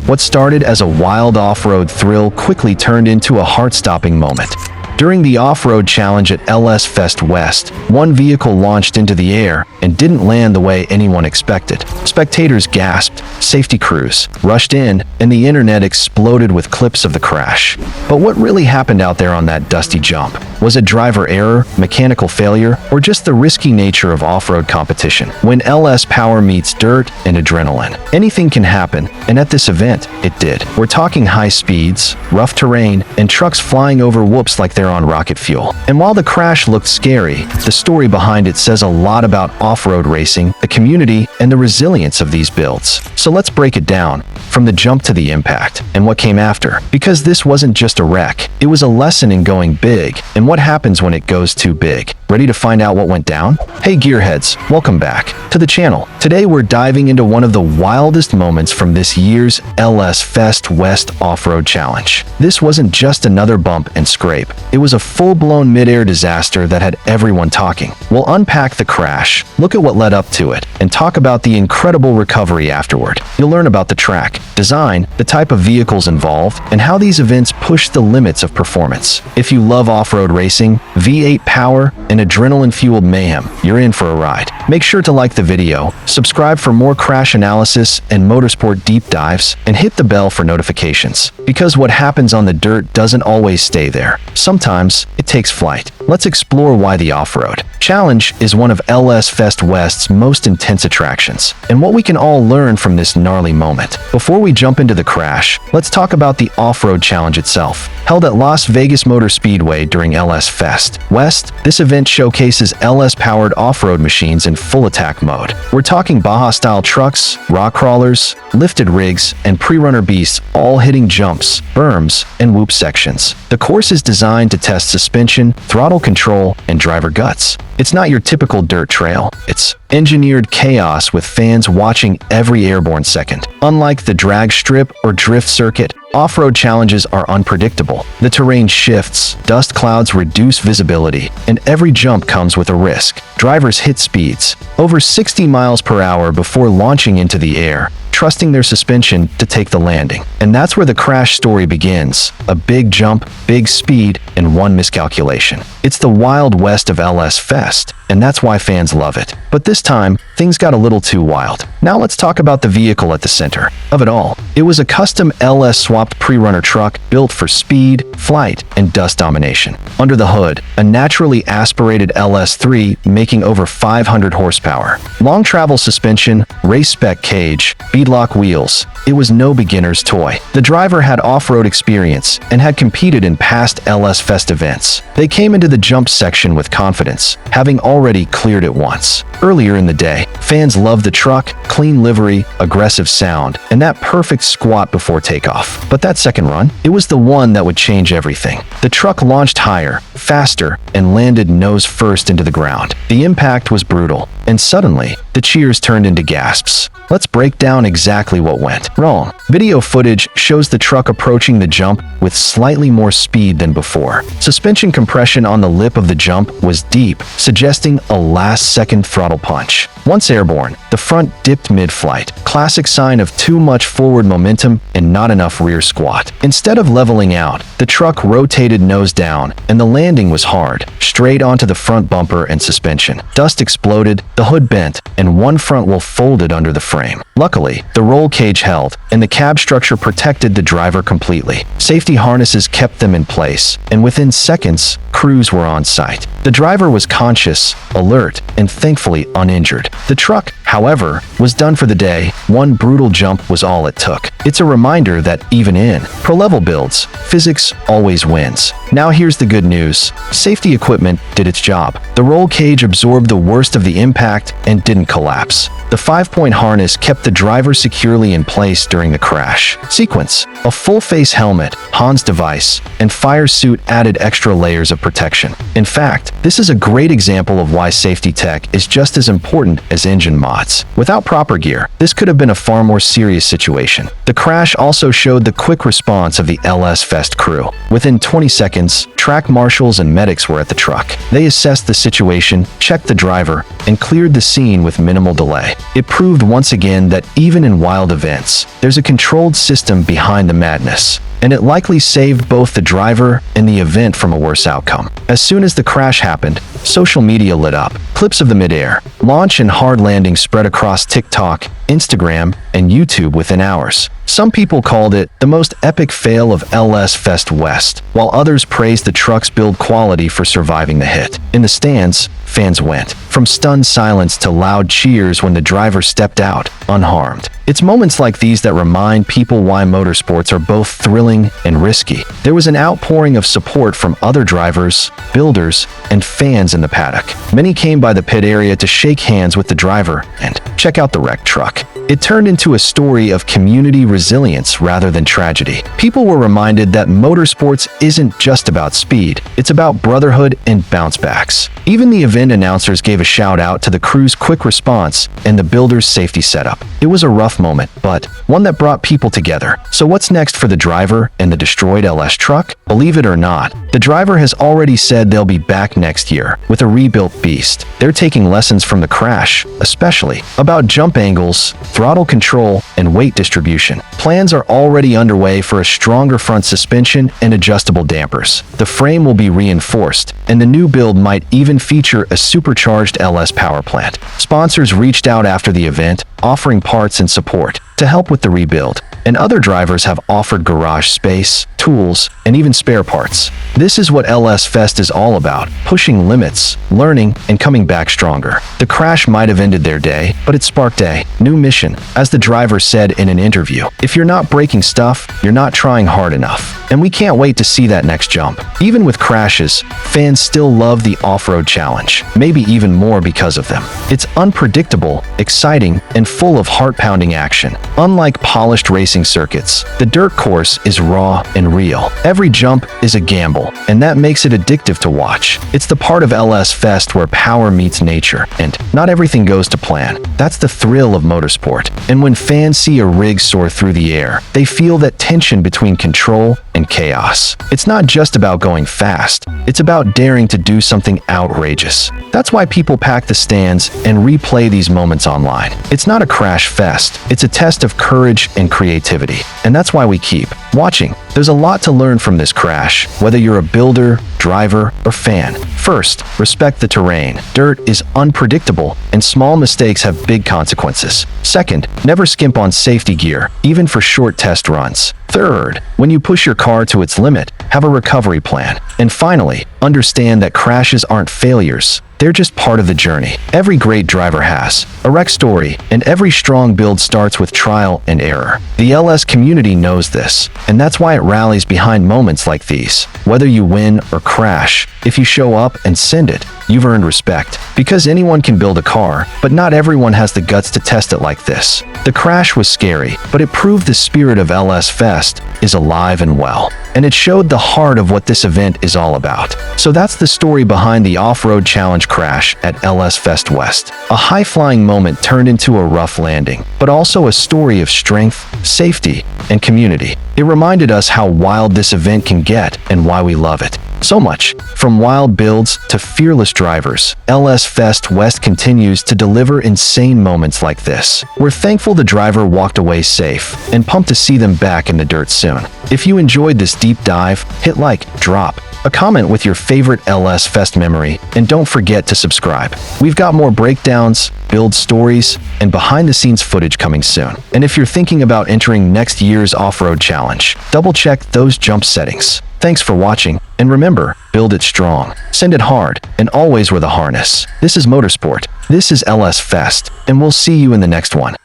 What started as a wild off-road thrill quickly turned into a heart-stopping moment. During the off-road challenge at LS Fest West, one vehicle launched into the air and didn't land the way anyone expected. Spectators gasped, safety crews rushed in, and the internet exploded with clips of the crash. But what really happened out there on that dusty jump? Was it driver error, mechanical failure, or just the risky nature of off-road competition? When LS power meets dirt and adrenaline, anything can happen, and at this event, it did. We're talking high speeds, rough terrain, and trucks flying over whoops like they're on rocket fuel. And while the crash looked scary, the story behind it says a lot about off-road racing, the community, and the resilience of these builds. So let's break it down, from the jump to the impact, and what came after. Because this wasn't just a wreck, it was a lesson in going big, and what happens when it goes too big. Ready to find out what went down? Hey gearheads, welcome back to the channel. Today we're diving into one of the wildest moments from this year's LS Fest West Off-Road Challenge. This wasn't just another bump and scrape. It was a full-blown mid-air disaster that had everyone talking. We'll unpack the crash, look at what led up to it, and talk about the incredible recovery afterward. You'll learn about the track, design, the type of vehicles involved, and how these events push the limits of performance. If you love off-road racing, V8 power, and adrenaline-fueled mayhem, you're in for a ride. Make sure to like the video, subscribe for more crash analysis and motorsport deep dives, and hit the bell for notifications. Because what happens on the dirt doesn't always stay there. Sometimes it takes flight. Let's explore why the off-road challenge is one of LS Fest West's most intense attractions, and what we can all learn from this gnarly moment. Before we jump into the crash, let's talk about the off-road challenge itself. Held at Las Vegas Motor Speedway during LS Fest West, this event showcases LS-powered off-road machines in full attack mode. We're talking Baja-style trucks, rock crawlers, lifted rigs, and pre-runner beasts all hitting jumps, berms, and whoop sections. The course is designed to test suspension, throttle control, and driver guts. It's not your typical dirt trail. It's engineered chaos with fans watching every airborne second. Unlike the drag strip or drift circuit, off-road challenges are unpredictable. The terrain shifts, dust clouds reduce visibility, and every jump comes with a risk. Drivers hit speeds over 60 miles per hour before launching into the air, trusting their suspension to take the landing. And that's where the crash story begins. A big jump, big speed, and one miscalculation. It's the Wild West of LS Fest, and that's why fans love it. But this time, things got a little too wild. Now let's talk about the vehicle at the center of it all. It was a custom LS-swapped pre-runner truck built for speed, flight, and dust domination. Under the hood, a naturally aspirated LS3 making over 500 horsepower. Long travel suspension, race-spec cage, beadlock wheels. It was no beginner's toy. The driver had off-road experience and had competed in past LS Fest events. They came into the jump section with confidence, having already cleared it once. Earlier in the day, fans loved the truck, clean livery, aggressive sound, and that perfect squat before takeoff. But that second run, it was the one that would change everything. The truck launched higher, faster, and landed nose first into the ground. The impact was brutal, and suddenly, the cheers turned into gasps. Let's break down exactly what went wrong. Video footage shows the truck approaching the jump with slightly more speed than before. Suspension compression on the lip of the jump was deep, suggesting a last-second throttle punch. Once airborne, the front dipped mid-flight, classic sign of too much forward momentum and not enough rear squat. Instead of leveling out, the truck rotated nose down, and the landing was hard, straight onto the front bumper and suspension. Dust exploded, the hood bent, and one front wheel folded under the frame. Luckily, the roll cage held, and the cab structure protected the driver completely. Safety harnesses kept them in place, and within seconds, crews were on site. The driver was conscious, alert, and thankfully uninjured. The truck, however, was done for the day. One brutal jump was all it took. It's a reminder that even in pro-level builds, physics always wins. Now here's the good news. Safety equipment did its job. The roll cage absorbed the worst of the impact and didn't collapse. The 5-point harness kept the driver securely in place during the crash sequence. A full-face helmet, Hans device, and fire suit added extra layers of protection. In fact, this is a great example of why safety tech is just as important as engine mods. Without proper gear, this could have been a far more serious situation. The crash also showed the quick response of the LS Fest crew. Within 20 seconds, track marshals and medics were at the truck. They assessed the situation, checked the driver, and cleared the scene with with minimal delay. It proved once again that even in wild events, there's a controlled system behind the madness, and it likely saved both the driver and the event from a worse outcome. As soon as the crash happened, social media lit up. Clips of the midair launch and hard landing spread across TikTok, Instagram, and YouTube within hours. Some people called it the most epic fail of LS Fest West, while others praised the truck's build quality for surviving the hit. In the stands, fans went from stunned silence to loud cheers when the driver stepped out, unharmed. It's moments like these that remind people why motorsports are both thrilling and risky. There was an outpouring of support from other drivers, builders, and fans in the paddock. Many came by the pit area to shake hands with the driver and check out the wrecked truck. It turned into a story of community resilience rather than tragedy. People were reminded that motorsports isn't just about speed, it's about brotherhood and bounce backs. Even the event announcers gave a shout out to the crew's quick response and the builder's safety setup. It was a rough moment, but one that brought people together. So what's next for the driver and the destroyed LS truck? Believe it or not, the driver has already said they'll be back next year with a rebuilt beast. They're taking lessons from the crash, especially about jump angles, throttle control, and weight distribution. Plans are already underway for a stronger front suspension and adjustable dampers. The frame will be reinforced, and the new build might even feature a supercharged LS power plant. Sponsors reached out after the event, offering parts and support to help with the rebuild, and other drivers have offered garage space, tools, and even spare parts. This is what LS Fest is all about, pushing limits, learning, and coming back stronger. The crash might have ended their day, but it sparked a new mission, as the driver said in an interview. If you're not breaking stuff, you're not trying hard enough. And we can't wait to see that next jump. Even with crashes, fans still love the off-road challenge, maybe even more because of them. It's unpredictable, exciting, and full of heart-pounding action. Unlike polished racing circuits, the dirt course is raw and real. Every jump is a gamble, and that makes it addictive to watch. It's the part of LS Fest where power meets nature, and not everything goes to plan. That's the thrill of motorsport. And when fans see a rig soar through the air, they feel that tension between control and chaos. It's not just about going fast, it's about daring to do something outrageous. That's why people pack the stands and replay these moments online. It's not a crash fest, it's a test of courage and creativity. And that's why we keep watching. There's a lot to learn from this crash, whether you're a builder, driver, or fan. First, respect the terrain. Dirt is unpredictable, and small mistakes have big consequences. Second, never skimp on safety gear, even for short test runs. Third, when you push your car to its limit, have a recovery plan. And finally, understand that crashes aren't failures. They're just part of the journey. Every great driver has a wreck story, and every strong build starts with trial and error. The LS community knows this, and that's why it rallies behind moments like these. Whether you win or crash, if you show up and send it, you've earned respect. Because anyone can build a car, but not everyone has the guts to test it like this. The crash was scary, but it proved the spirit of LS Fest is alive and well. And it showed the heart of what this event is all about. So that's the story behind the off-road challenge crash at LS Fest West. A high-flying moment turned into a rough landing, but also a story of strength, safety, and community. It reminded us how wild this event can get and why we love it so much. From wild builds to fearless drivers, LS Fest West continues to deliver insane moments like this. We're thankful the driver walked away safe and pumped to see them back in the dirt soon. If you enjoyed this deep dive, hit like, drop a comment with your favorite LS Fest memory, and don't forget to subscribe. We've got more breakdowns, build stories, and behind-the-scenes footage coming soon. And if you're thinking about entering next year's off-road challenge, double-check those jump settings. Thanks for watching, and remember, build it strong, send it hard, and always with a harness. This is Motorsport, this is LS Fest, and we'll see you in the next one.